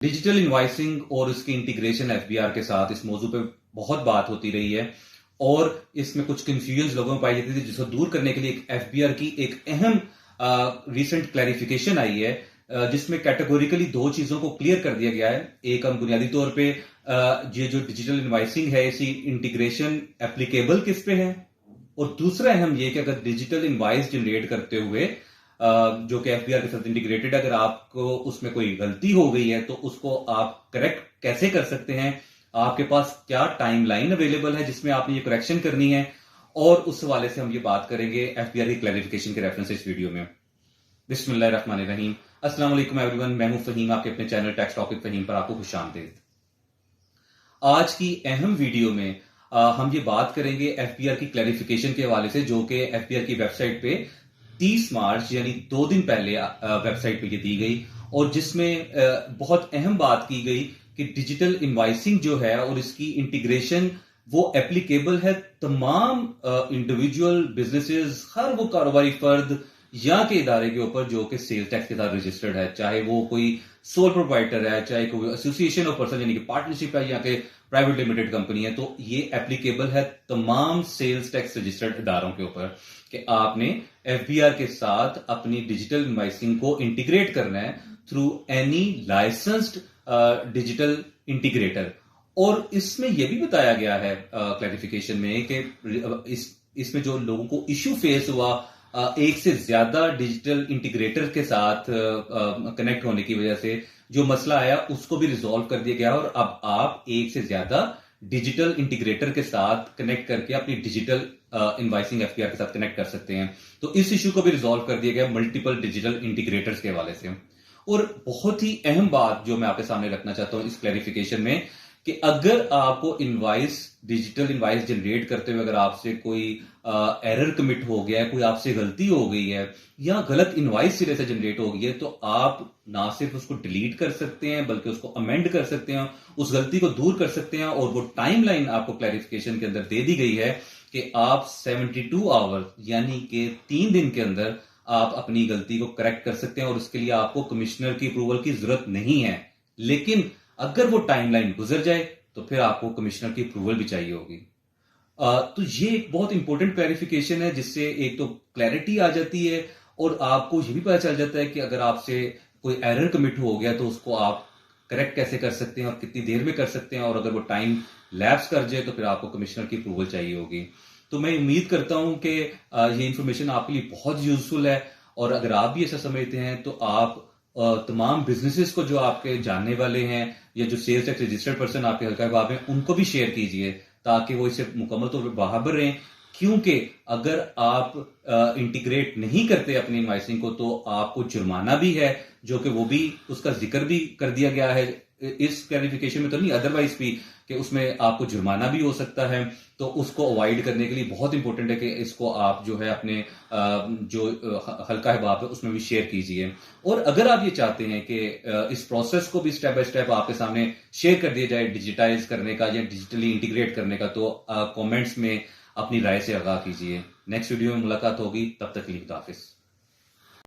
Digital invoicing और उसकी integration FBR के साथ इस मौजू पे बहुत बात होती रही है और इसमें कुछ कंफ्यूजन लोगों में पाई जाती थी, जिसको दूर करने के लिए एक एफबीआर की एक अहम रिसेंट क्लैरिफिकेशन आई है, जिसमें कैटेगोरिकली दो चीजों को क्लियर कर दिया गया है। एक हम बुनियादी तौर पे ये जो डिजिटल इनवॉइसिंग है, इसी इंटीग्रेशन एप्लीकेबल किस पे है, और दूसरा अहम ये कि अगर डिजिटल इनवॉइस जनरेट करते हुए जो कि एफबीआर के साथ इंटीग्रेटेड, अगर आपको उसमें कोई गलती हो गई है तो उसको आप करेक्ट कैसे कर सकते हैं, आपके पास क्या टाइमलाइन अवेलेबल है जिसमें आपने ये करेक्शन करनी है, और उस हवाले से हम ये बात करेंगे एफबीआर की क्लैरिफिकेशन के रेफरेंस इस वीडियो में। बिस्मिल्लाहिर्रहमानिर्रहीम। अस्सलाम वालेकुम एवरीवन, मैं हूं फहीम, आपके अपने चैनल टैक्स टॉपिक फहीम पर आपको खुशामदीद। आज की अहम वीडियो में हम ये बात करेंगे एफबीआर की क्लैरिफिकेशन के हवाले से, जो कि एफबीआर की वेबसाइट पे 30 मार्च यानी 2 दिन पहले वेबसाइट पे ये दी गई, और जिसमें बहुत अहम बात की गई कि डिजिटल इनवॉइसिंग जो है और इसकी इंटीग्रेशन वो एप्लीकेबल है तमाम इंडिविजुअल बिजनेसेस, हर वो कारोबारी फर्द या के इदारे के ऊपर जो कि सेल्स टैक्स के साथ रजिस्टर्ड है, चाहे वो कोई सोल प्रोप्राइटर है, चाहे कोई एसोसिएशन ऑफ पर्सन यानी कि पार्टनरशिप है, या के प्राइवेट लिमिटेड कंपनी है। तो ये एप्लीकेबल है तमाम सेल्स टैक्स रजिस्टर्ड इदारों के ऊपर कि आपने एफबीआर के साथ अपनी डिजिटल इनवॉइसिंग को इंटीग्रेट करना है through any licensed digital integrator. और इसमें यह भी बताया गया है क्लैरिफिकेशन में कि इसमें जो लोगों को इश्यू फेस हुआ एक से ज्यादा डिजिटल इंटीग्रेटर के साथ कनेक्ट होने की वजह से जो मसला आया उसको भी रिजॉल्व कर दिया गया, और अब आप एक से ज्यादा डिजिटल इंटीग्रेटर के साथ कनेक्ट करके अपनी डिजिटल इनवॉइसिंग एफबीआर के साथ कनेक्ट कर सकते हैं। तो इस इश्यू को भी रिजॉल्व कर दिया गया मल्टीपल डिजिटल इंटीग्रेटर्स के हवाले से। और बहुत ही अहम बात जो मैं आपके सामने रखना चाहता हूं इस क्लैरिफिकेशन में, कि अगर आपको डिजिटल इनवॉइस जनरेट करते हुए अगर आपसे कोई एरर कमिट हो गया है, कोई आपसे गलती हो गई है, या गलत इनवॉइस सिरे से जनरेट हो गई है, तो आप ना सिर्फ उसको डिलीट कर सकते हैं बल्कि उसको अमेंड कर सकते हैं, उस गलती को दूर कर सकते हैं। और वो टाइमलाइन आपको क्लैरिफिकेशन के अंदर दे दी गई है कि आप 72 आवर यानी कि 3 दिन के अंदर आप अपनी गलती को करेक्ट कर सकते हैं, और उसके लिए आपको कमिश्नर की अप्रूवल की जरूरत नहीं है। लेकिन अगर वो टाइमलाइन गुजर जाए तो फिर आपको कमिश्नर की अप्रूवल भी चाहिए होगी। तो ये एक बहुत इंपॉर्टेंट क्लैरिफिकेशन है, जिससे एक तो क्लैरिटी आ जाती है और आपको ये भी पता चल जाता है कि अगर आपसे कोई एरर कमिट हो गया तो उसको आप करेक्ट कैसे कर सकते हैं और कितनी देर में कर सकते हैं, और अगर वो टाइम लैप्स कर जाए तो फिर आपको कमिश्नर की अप्रूवल चाहिए होगी। तो मैं उम्मीद करता हूं कि ये इंफॉर्मेशन आपके लिए बहुत यूजफुल है, और अगर आप भी ऐसा समझते हैं तो आप तमाम बिजनेसेस को जो आपके जानने वाले हैं या जो सेल्स टैक्स रजिस्टर्ड पर्सन आपके हल्का बाब हैं उनको भी शेयर कीजिए, ताकि वो इससे मुकम्मल तौर पर बाखबर रहें। क्योंकि अगर आप इंटीग्रेट नहीं करते अपनी इनवॉइसिंग को तो आपको जुर्माना भी है, जो कि वो भी उसका जिक्र भी कर दिया गया है इस क्लैरिफिकेशन में, तो नहीं अदरवाइज भी, कि उसमें आपको जुर्माना भी हो सकता है। तो उसको अवॉइड करने के लिए बहुत इंपॉर्टेंट है कि इसको आप जो है अपने जो हल्का हिबाब है उसमें भी शेयर कीजिए। और अगर आप ये चाहते हैं कि इस प्रोसेस को भी स्टेप बाय स्टेप आपके सामने शेयर कर दिया जाए डिजिटाइज करने का या डिजिटली इंटीग्रेट करने का, तो कमेंट्स में अपनी राय से आगाह कीजिए। नेक्स्ट वीडियो में मुलाकात होगी, तब तक के लिए खुदा हाफिज।